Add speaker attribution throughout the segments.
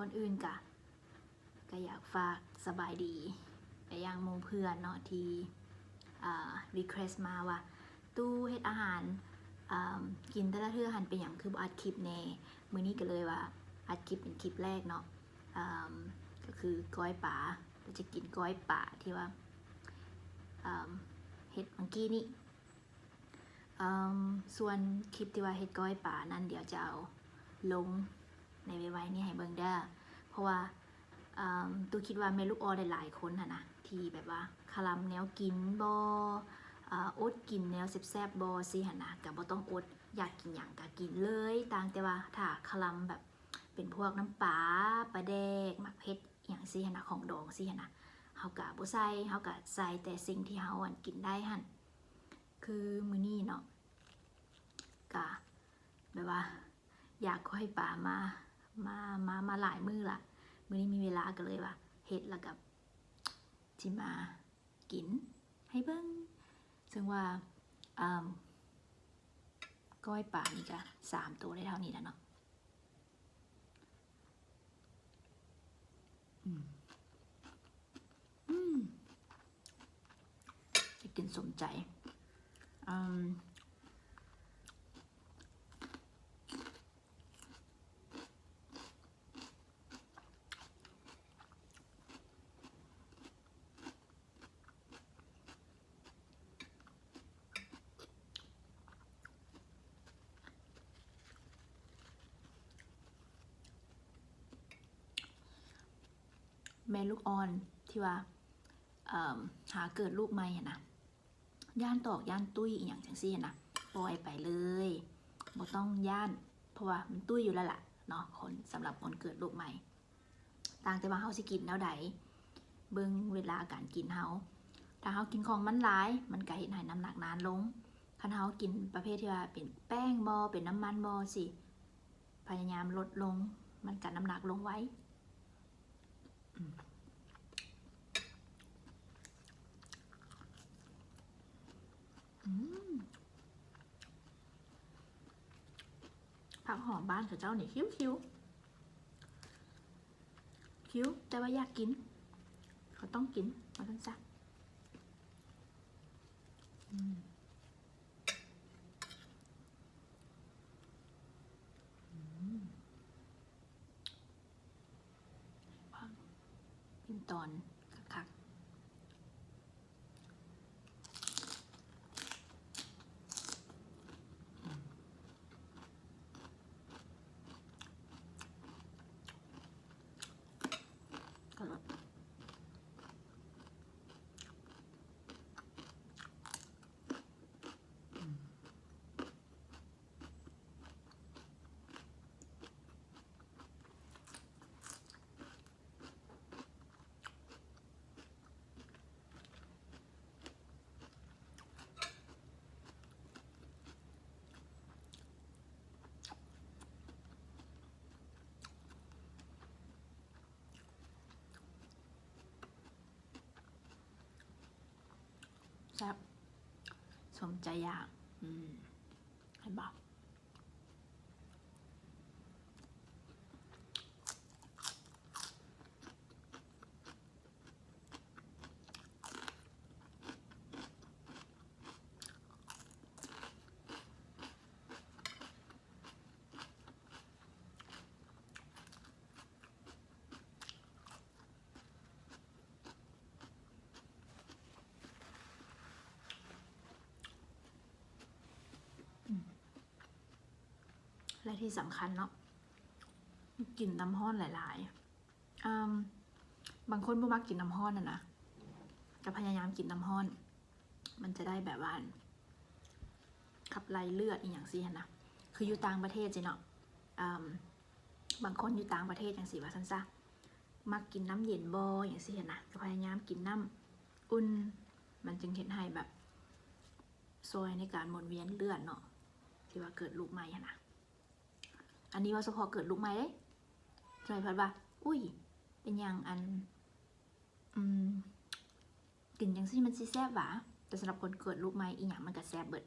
Speaker 1: ก่อนอื่นก็อยากฝากสบายดีไปยังหมู่เพื่อนเนาะที่รีเควสมาว่าตู้เฮ็ดอาหารกินแต่ละเทื่อหันเป็นอย่างคืออัดคลิปแน่มื้อนี้ก็เลยว่าอัดคลิปเป็นคลิปแรกเนาะก็คือก้อยป่าเราจะกินก้อยป่าที่ว่าเฮ็ดเมื่อกี้นี้ส่วนคลิปที่ว่าเฮ็ดก้อยป่านั้นเดี๋ยวจะเอาลงในไว้นี่ให้เบิ่งเด้อเพราะว่าตู้คิดว่าแม่ลูกออได้หลายคนนะที่แบบว่าคลำแนวกินบ่อดกินแนวแซ่บๆบ่สิหั่นนะก็บ่ต้องอดอยากกินหยังก็กินเลยต่างแต่ว่าถ้าคลำแบบเป็นพวกน้ำปลาปลาแดกหมักเผ็ดหยังสิหั่นนะของดองสิหั่นนะเฮาก็บ่ใส่เฮาก็ใส่แต่สิ่งที่เฮากินได้หั่นคือมื้อนี้เนาะก็แบบว่าอยากก้อยป่ามาหลายมื้อละมื้อนี้มีเวลาก็เลยว่าเฮ็ดแล้วกับจิมากินให้เบิ่งซึ่งว่าก้อยป่านี่ก็3ตัวได้เท่านี้แล้วเนาะจะกินสมใจแม่ลูกอ่อนที่ว่าหาเกิดลูกใหม่นะย่านตอกย่านตุ้ยอย่างจังซี่นะปล่อยไปเลยบ่ต้องย่านเพราะว่ามันตุ้ยอยู่แล้วล่ะเนาะคนสำหรับคนเกิดลูกใหม่ต่างแต่ว่าเฮาสิกินแนวใดเบิ่งเวลาการกินเฮาถ้าเฮากินของมันหลายมันก็เฮ็ดให้น้ำหนักนานลงคันเฮากินประเภทที่ว่าเป็นแป้งบ่เป็นน้ำมันบ่สิพยายามลดลงมันก็น้ำหนักลงไว้ผักหอมบ้านเขาเจ้านี่คิ้วแต่ว่าอยากกินเขาต้องกินมาทั้งซักกินตอนคักก็แบบแซ่บสมใจอยากเห็นปะและที่สำคัญเนาะกินน้ำห้อนหลายๆบางคนบ่มักกินน้ำห้อนนะก็พยายามกินน้ำห้อนมันจะได้แบบว่าขับไล่เลือดอีกอย่างสินะคืออยู่ต่างประเทศสิเนาะบางคนอยู่ต่างประเทศอย่างสิว่าซั่นซะมักกินน้ำเย็นบ่อย่างสินะก็พยายามกินน้ำอุ่นมันจึงเห็นให้แบบซอยในการหมุนเวียนเลือดเนาะที่ว่าเกิดลูกใหม่นะอันนี้ว่าเฉพาะเกิดลูกใหม่เลยจอยพัดว่าอุ้ยเป็นอย่างอันกินอย่างที่มันสิแซ่บหวะแต่สำหรับคนเกิดลูกใหม่อีหยังมันก็แซ่บเบิด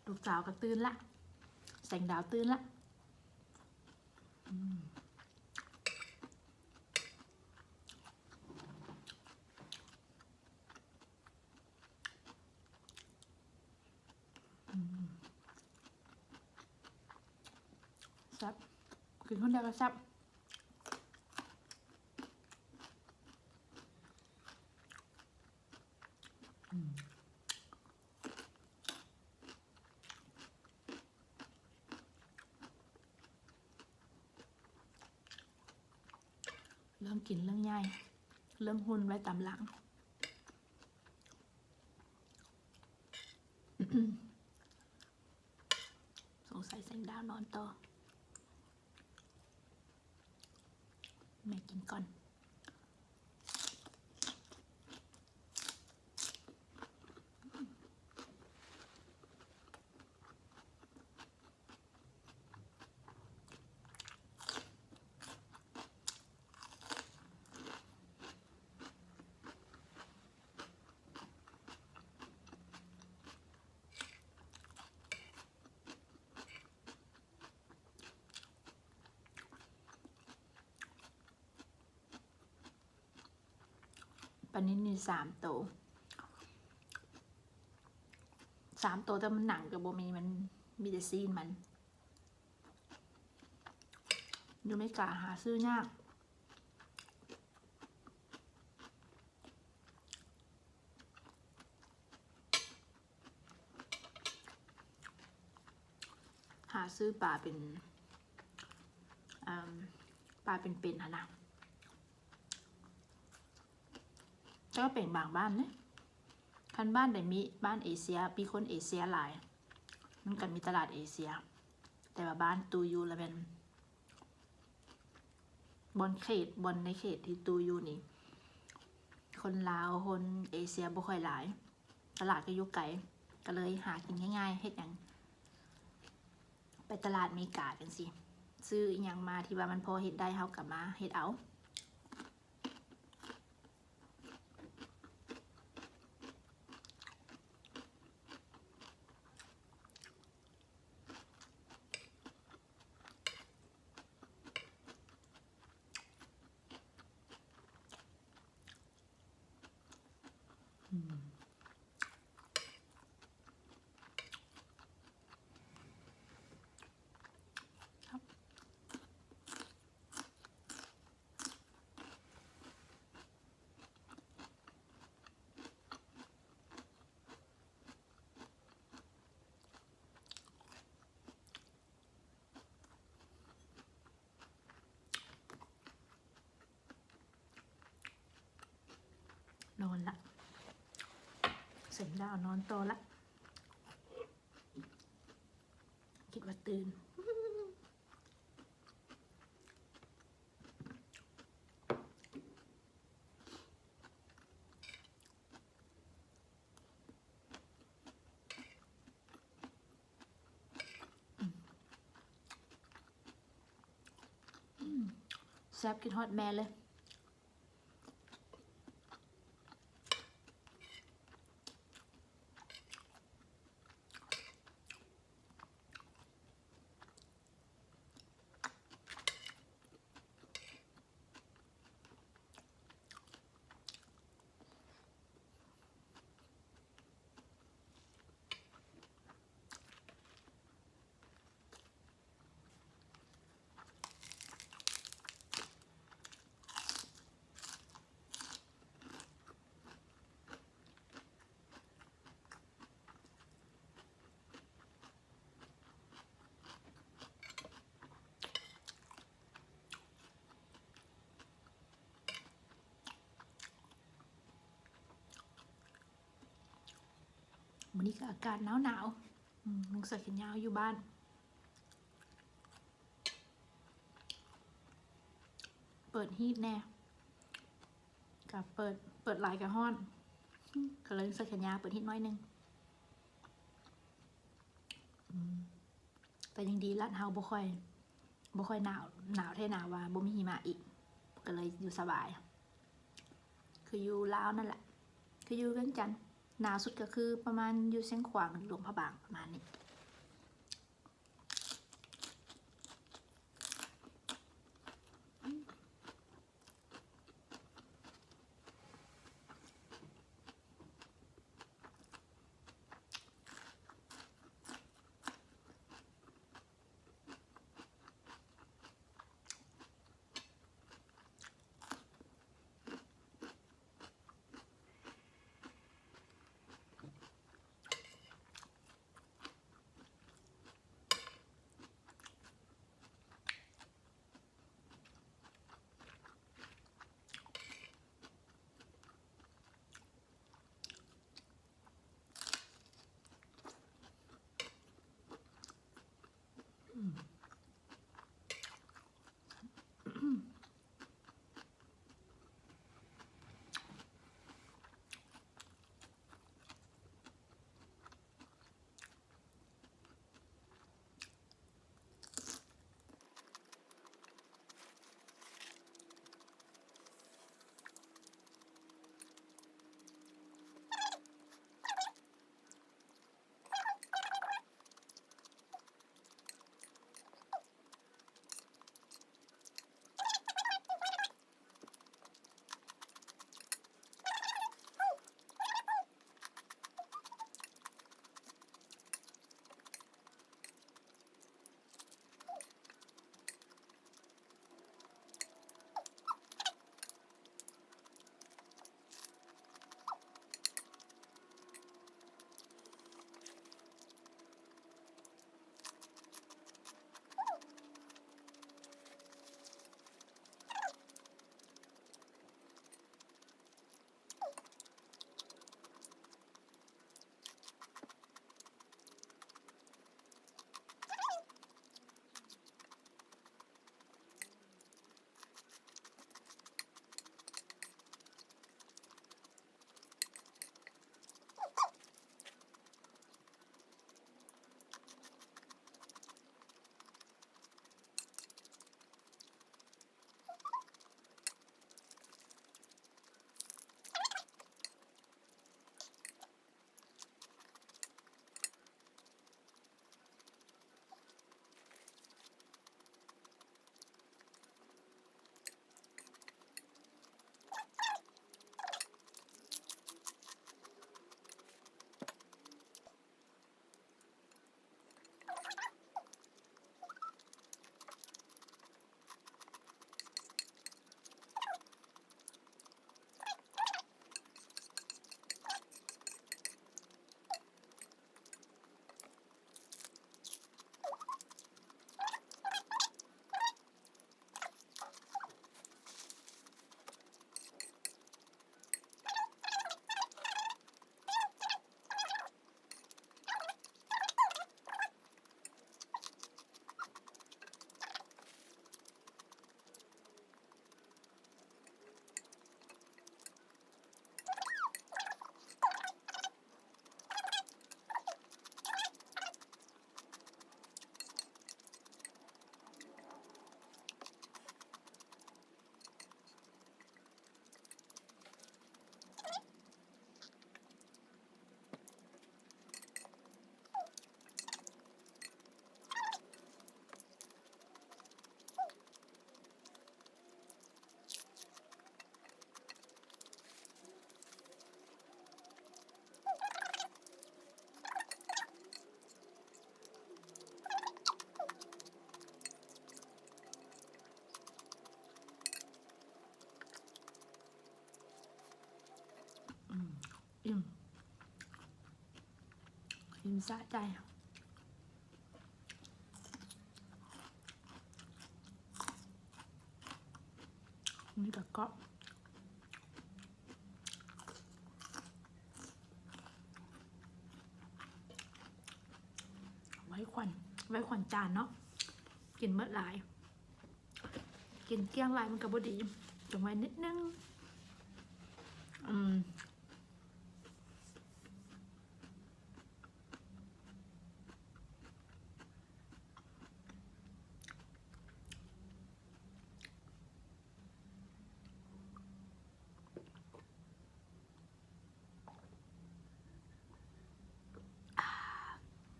Speaker 1: ลูกสาวก็ตื่นละแสงดาวตื่นละแซ่บกินคนเดียวก็แซ่บเริ่มกินเรื่องใหญ่เรื่องหุ่นไว้ตามหลัง สงสัยแสงดาวนอนต่อแม่กินก่อนปลานิ่นี่3 ตัวแต่มันหนังกับโบมีมันมีแต่ซีนมันอยู่ไม่กล้าหาซื้อยากหาซื้อปลาเป็นเป็นๆนะก็เป็นบางบ้านเนี่ยคันบ้านแต่มีบ้านเอเชียมีคนเอเชียหลายมันกันมีตลาดเอเชียแต่ว่าบ้านตูยูแล้วเป็นบนในเขตที่ตูยูนี่คนลาวคนเอเชียบ่ค่อยหลายตลาดก็อยู่ไกลก็เลยหากินง่ายๆเฮ็ดหยังไปตลาดมีกาจังสิซื้ออหยังมาที่ว่ามันพอเฮ็ดได้เฮากลับมาเฮ็ดเอานอนละเสร็จแล้วนอนโตละคิดว่าตื่นแซ่บกินฮอตแม่เลย วันนี้ก็อากาศหนาวลุงใส่แขนยาวอยู่บ้านเปิดฮีทแน่กับเปิดหลายกับห้อนก็เลยใส่แขนยาวเปิดฮีทน้อยนึงแต่ยังดีร้านเฮาบ่ค่อยหนาวแท้หนาวว่าบ่มีหิมะอีกก็เลยอยู่สบายคืออยู่ลาวนั่นแหละคืออยู่เวียงจันทน์หนาวสุดก็คือประมาณอยู่เชียงขวางหลวงพระบางประมาณนี้อิ่มสะใจนี่ก็
Speaker 2: ไว้ขวัญจานเนาะกินเมื่อหลายกินเกลี้ยงหลายมันก็บ่ดีจงไว้นิดนึง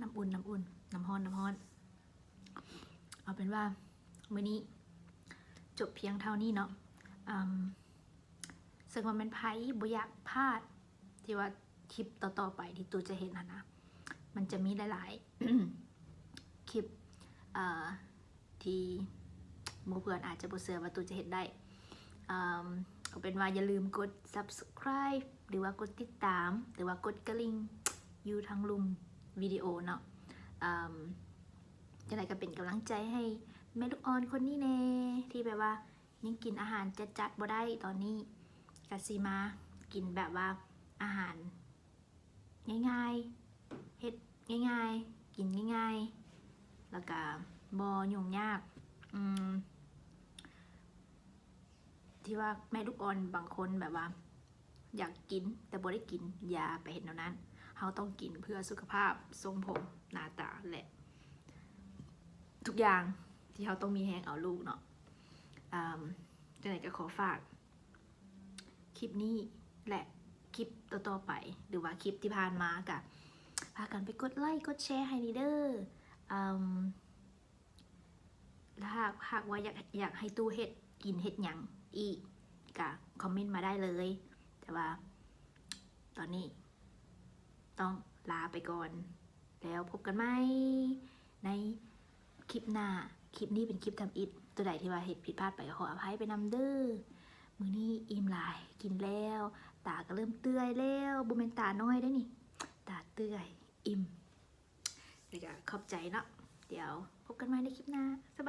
Speaker 2: น้ำอุ่นน้ำฮ้อนเอาเป็นว่ามื้อนี้จบเพียงเท่านี้เนาะซึ่งว่ามันไพ่บ่อยากพลาดที่ว่าคลิปต่อๆไปที่ตูจะเห็นนะมันจะมีหลายๆคลิปที่หมู่เพื่อนอาจจะบ่เชื่อว่าตูจะเห็นได้เอาเป็นว่าอย่าลืมกด subscribe หรือว่ากดติดตามหรือว่ากดกระลิ่งอยู่ทางลุมวิดีโอเนาะจะได้ก็เป็นกำลังใจให้แม่ลูกอ่อนคนนี้เน่ที่แบบว่ายังกินอาหารจัดบ่ได้ตอนนี้กะซีมากินแบบว่าอาหารง่ายๆเฮ็ดง่ายๆกินง่ายๆแล้วก็บ่ยุ่งยากที่ว่าแม่ลูกอ่อนบางคนแบบว่าอยากกินแต่บ่ได้กินอย่าไปเห็นเท่านั้นเราต้องกินเพื่อสุขภาพทรงผมหน้าตาและทุกอย่างที่เราต้องมีแฮงเอาลูกเนาะจังไหนก็ขอฝากคลิปนี้และคลิปต่อๆไปหรือว่าคลิปที่ผ่านมากับพากันไปกดไลค์กดแชร์ให้นี่เด้อแล้วหากว่าอยากให้ตู้เฮ็ดกินเฮ็ดหยังอีกก็คอมเมนต์มาได้เลยแต่ว่าตอนนี้ต้องลาไปก่อนแล้วพบกันใหม่ในคลิปหน้าคลิปนี้เป็นคลิปทำอิฐตัวใดที่ว่าเหตุผิดพลาดไปขออภัยไปนำเด้อมื้อนี้อิ่มหลายกินแล้วตาก็เริ่มเตื้อยแล้วบ่แม่นตาน้อยได้นี่ตาเตื้อยอิ่มแล้วก็ขอบใจเนาะเดี๋ยวพบกันใหม่ในคลิปหน้าสบาย